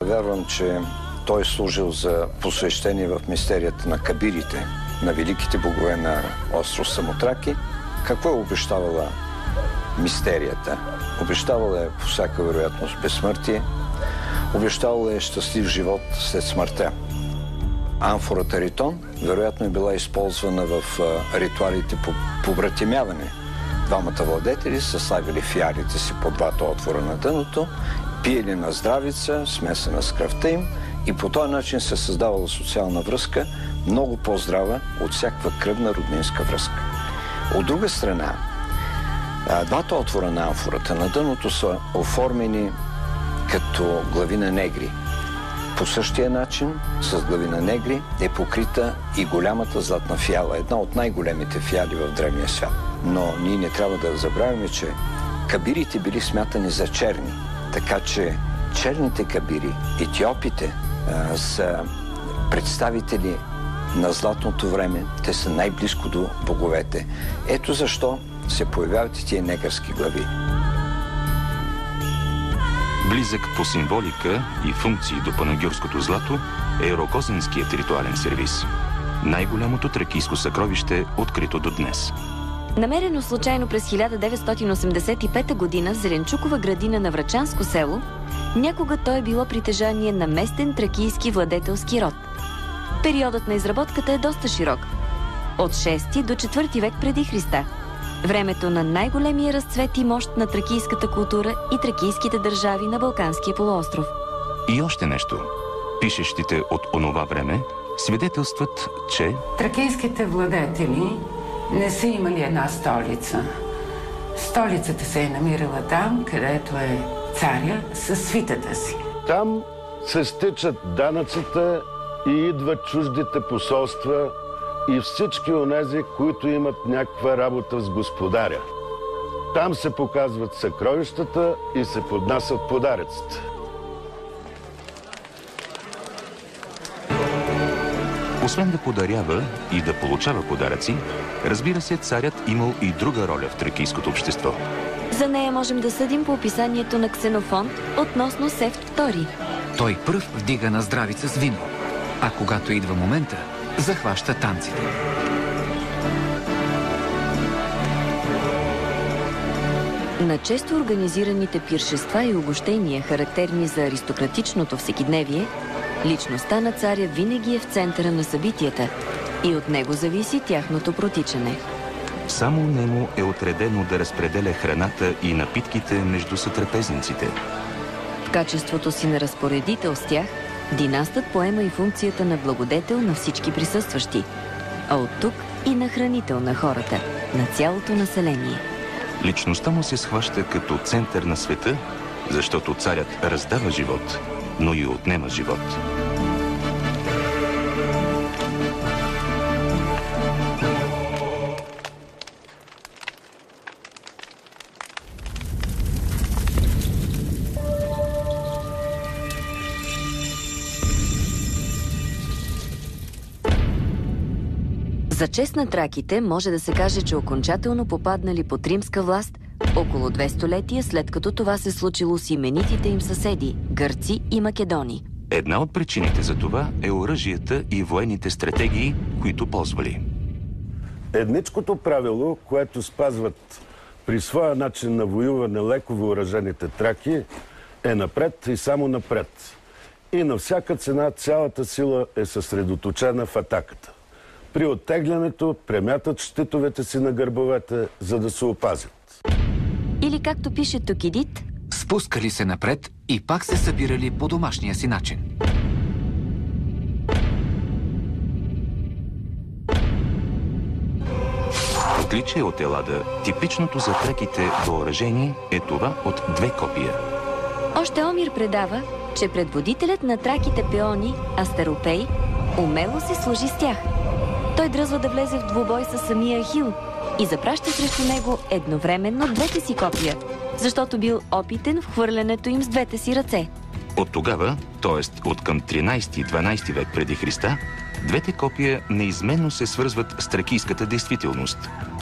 Вярвам, че той е служил за посвещение в мистерията на кабирите, на великите богове на остров Самотраки. Какво е обещавала мистерията? Обещавала е по всяка вероятност безсмъртие, обещавала е щастлив живот след смъртта. Амфората Ритон вероятно е била използвана в ритуалите по побратимяване. Двамата владетели са слагали фиалите си по двата отвора на дъното, пиели на здравица, смесена с кръвта им, и по този начин се създавала социална връзка, много по-здрава от всякаква кръвна роднинска връзка. От друга страна, двата отвора на амфората на дъното са оформени като глави на негри. По същия начин, с глави на негри, е покрита и голямата златна фиала, една от най-големите фиали в древния свят. Но ние не трябва да забравяме, че кабирите били смятани за черни. Така че черните кабири, етиопите, са представители на златното време. Те са най-близко до боговете. Ето защо се появяват и тия негърски глави. Близък по символика и функции до панагюрското злато е Рогозинският ритуален сервиз. Най-голямото тракийско съкровище, открито до днес. Намерено случайно през 1985 година в Зеленчукова градина на Врачанско село, някога той е било притежание на местен тракийски владетелски род. Периодът на изработката е доста широк. От 6 до 4 век преди Христа. Времето на най-големия разцвет и мощ на тракийската култура и тракийските държави на Балканския полуостров. И още нещо. Пишещите от онова време свидетелстват, че тракийските владетели не са имали една столица. Столицата се е намирала там, където е царя със свитата си. Там се стичат данъците и идват чуждите посолства и всички онези, които имат някаква работа с господаря. Там се показват съкровищата и се поднасят подаръците. Освен да подарява и да получава подаръци, разбира се, царят имал и друга роля в тракийското общество. За нея можем да съдим по описанието на Ксенофонт относно Сефт II. Той пръв вдига на здравица с вино, а когато идва момента, захваща танците. На често организираните пиршества и угощения, характерни за аристократичното всекидневие, личността на царя винаги е в центъра на събитията и от него зависи тяхното протичане. Само нему е отредено да разпределя храната и напитките между сътрапезниците. В качеството си на разпоредител с тях, династът поема и функцията на благодетел на всички присъстващи, а от тук и на хранител на хората, на цялото население. Личността му се схваща като център на света, защото царят раздава живот, но и отнема живот. За чест на траките може да се каже, че окончателно попаднали под римска власт около 2 столетия, след като това се случило с именитите им съседи – гърци и македони. Една от причините за това е оръжията и военните стратегии, които ползвали. Едничкото правило, което спазват при своя начин на воюване леко въоръжените траки, е напред и само напред. И на всяка цена цялата сила е съсредоточена в атаката. При оттеглянето премятат щитовете си на гърбовете, за да се опазят. Или както пише Токидид, спускали се напред и пак се събирали по домашния си начин. В отличие от Елада, типичното за траките въоръжение е това от 2 копия. Още Омир предава, че предводителят на траките пеони, Астеропей, умело се служи с тях. Той дръзва да влезе в двубой с самия Ахил и запраща срещу него едновременно 2 си копия, защото бил опитен в хвърлянето им с 2 си ръце. От тогава, т.е. от към 13-12 век преди Христа, 2 копия неизменно се свързват с тракийската действителност,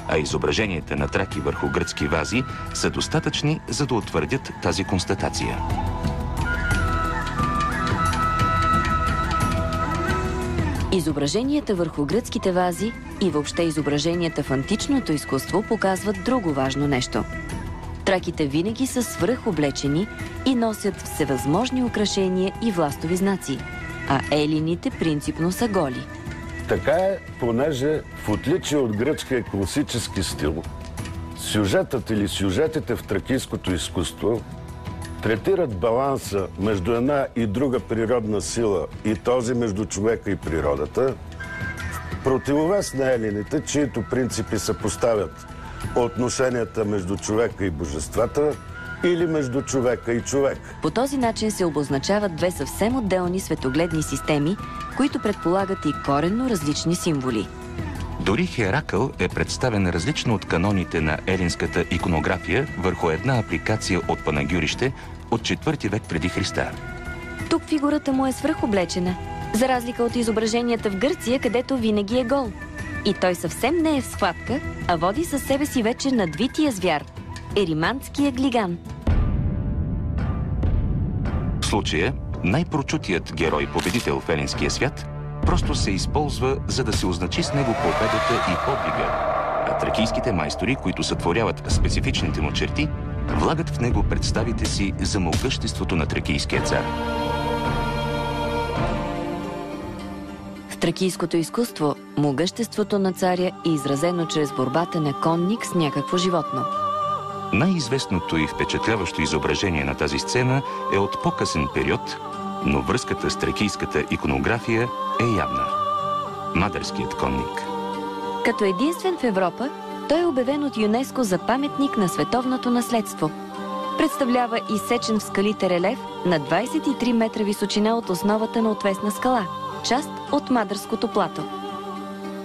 а изображенията на траки върху гръцки вази са достатъчни, за да утвърдят тази констатация. Изображенията върху гръцките вази и въобще изображенията в античното изкуство показват друго важно нещо. Траките винаги са свръхоблечени и носят всевъзможни украшения и властови знаци, а елините принципно са голи. Така е, понеже в отличие от гръцкия класически стил, сюжетът или сюжетите в тракийското изкуство третират баланса между една и друга природна сила и този между човека и природата, в противовес на елините, чието принципи съпоставят отношенията между човека и божествата или между човека и човек. По този начин се обозначават две съвсем отделни светогледни системи, които предполагат и коренно различни символи. Дори Херакъл е представен различно от каноните на елинската иконография върху една апликация от панагюрище от 4 век преди Христа. Тук фигурата му е свръхоблечена, за разлика от изображенията в Гърция, където винаги е гол. И той съвсем не е в схватка, а води със себе си вече надвития звяр – еримантския глиган. В случая най-прочутият герой-победител в елинския свят просто се използва, за да се означи с него победата и подвига, а тракийските майстори, които сътворяват специфичните му черти, влагат в него представите си за могъществото на тракийския цар. В тракийското изкуство могъществото на царя е изразено чрез борбата на конник с някакво животно. Най-известното и впечатляващо изображение на тази сцена е от по-късен период, но връзката с тракийската иконография е явна. Мадърският конник. Като единствен в Европа, той е обявен от ЮНЕСКО за паметник на световното наследство. Представлява изсечен в скалите релеф на 23 метра височина от основата на отвесна скала, част от Мадърското плато.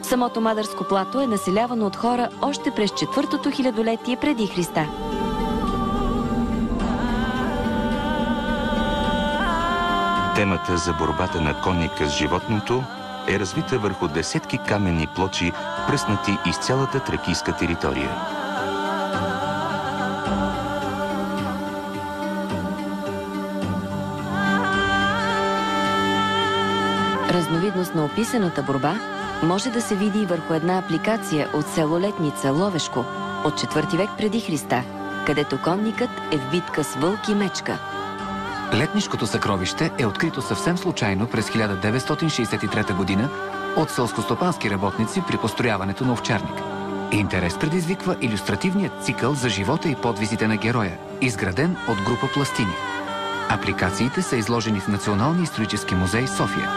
Самото Мадърско плато е населявано от хора още през 4-то хилядолетие преди Христа. Темата за борбата на конника с животното е развита върху десетки каменни плочи, пръснати из цялата тракийска територия. Разновидност на описаната борба може да се види и върху една апликация от село Летница, Ловешко, от 4 век преди Христа, където конникът е в битка с вълк и мечка. Летнишкото съкровище е открито съвсем случайно през 1963 година от селскостопански работници при построяването на овчарник. Интерес предизвиква илюстративният цикъл за живота и подвизите на героя, изграден от група пластини. Апликациите са изложени в Националния исторически музей София.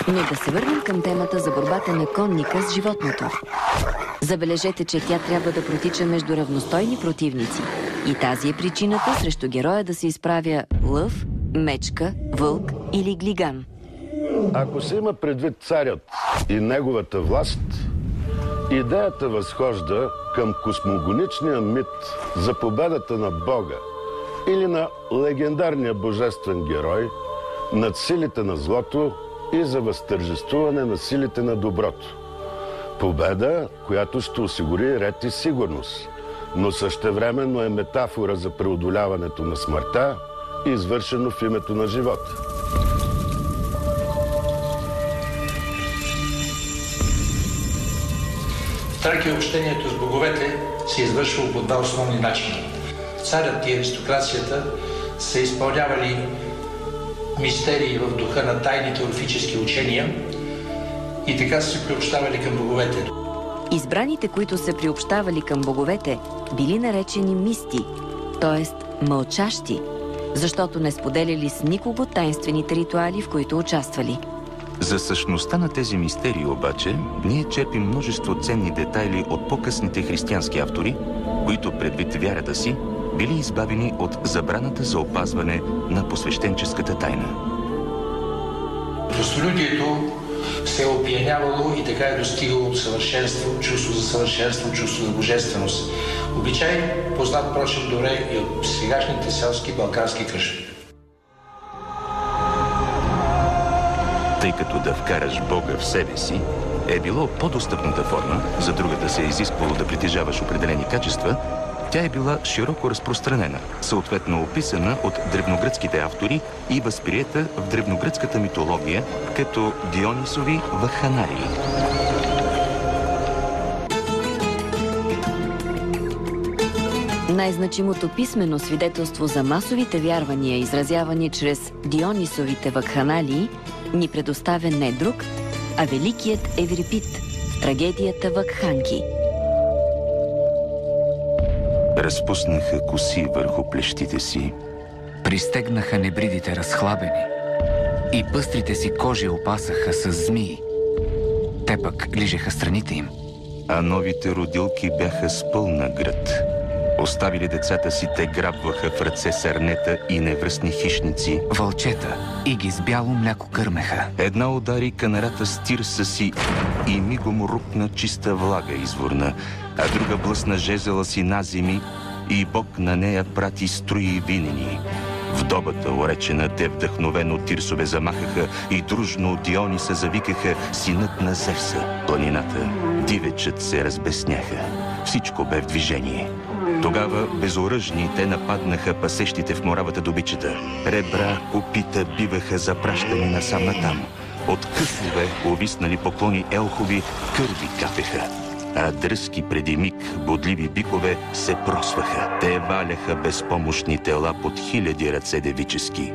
Но да се върнем към темата за борбата на конника с животното. Забележете, че тя трябва да протича между равностойни противници. И тази е причината срещу героя да се изправя лъв, мечка, вълк или глиган. Ако се има предвид царят и неговата власт, идеята възхожда към космогоничния мит за победата на Бога или на легендарния божествен герой над силите на злото и за възтържествуване на силите на доброто. Победа, която ще осигури ред и сигурност, но същевременно е метафора за преодоляването на смъртта, извършено в името на живота. В Тракия общението с боговете се извършвало по два основни начина. Царят и аристокрацията са изпълнявали мистерии в духа на тайните орфически учения и така са се приобщавали към боговете. Избраните, които се приобщавали към боговете, били наречени мисти, т.е. мълчащи, защото не споделяли с никого тайнствените ритуали, в които участвали. За същността на тези мистерии обаче, ние черпим множество ценни детайли от по-късните християнски автори, които предвид вярата си, били избавени от забраната за опазване на посвещенческата тайна. Простолюдието се е опиянявало и така е достигало до съвършенство, чувство за съвършенство, чувство за божественост. Обичай, познат, впрочем, добре и от сегашните селски балкански къщи. Тъй като да вкараш Бога в себе си, е било по-достъпната форма, за другата се е изисквало да притежаваш определени качества, тя е била широко разпространена, съответно описана от древногръцките автори и възприета в древногръцката митология като Дионисови вакханалии. Най-значимото писмено свидетелство за масовите вярвания, изразявани чрез Дионисовите вакханалии, ни предоставя не друг, а великият Еврипид в трагедията Вакханки. Разпуснаха коси върху плещите си. Пристегнаха небридите разхлабени и пъстрите си кожи опасаха с змии. Те пък лижеха страните им. А новите родилки бяха с пълна гръд. Оставили децата си, те грабваха в ръце сърнета и невръстни хищници. Вълчета и ги с бяло мляко кърмеха. Една удари канарата с тирса си и мигом рупна чиста влага изворна, а друга блъсна жезела си наземи и Бог на нея прати струи винени. В добата, оречена, те вдъхновено тирсове замахаха и дружно от Диониса завикаха синът на Зевса. Планината, дивечът се разбесняха. Всичко бе в движение. Тогава безоръжни те нападнаха пасещите в моравата добичета. Ребра, копита биваха запращани насам натам. От късове, увиснали поклони елхови, кърви капеха. А дръзки преди миг бодливи бикове се просваха. Те валяха безпомощни тела под хиляди ръце девически.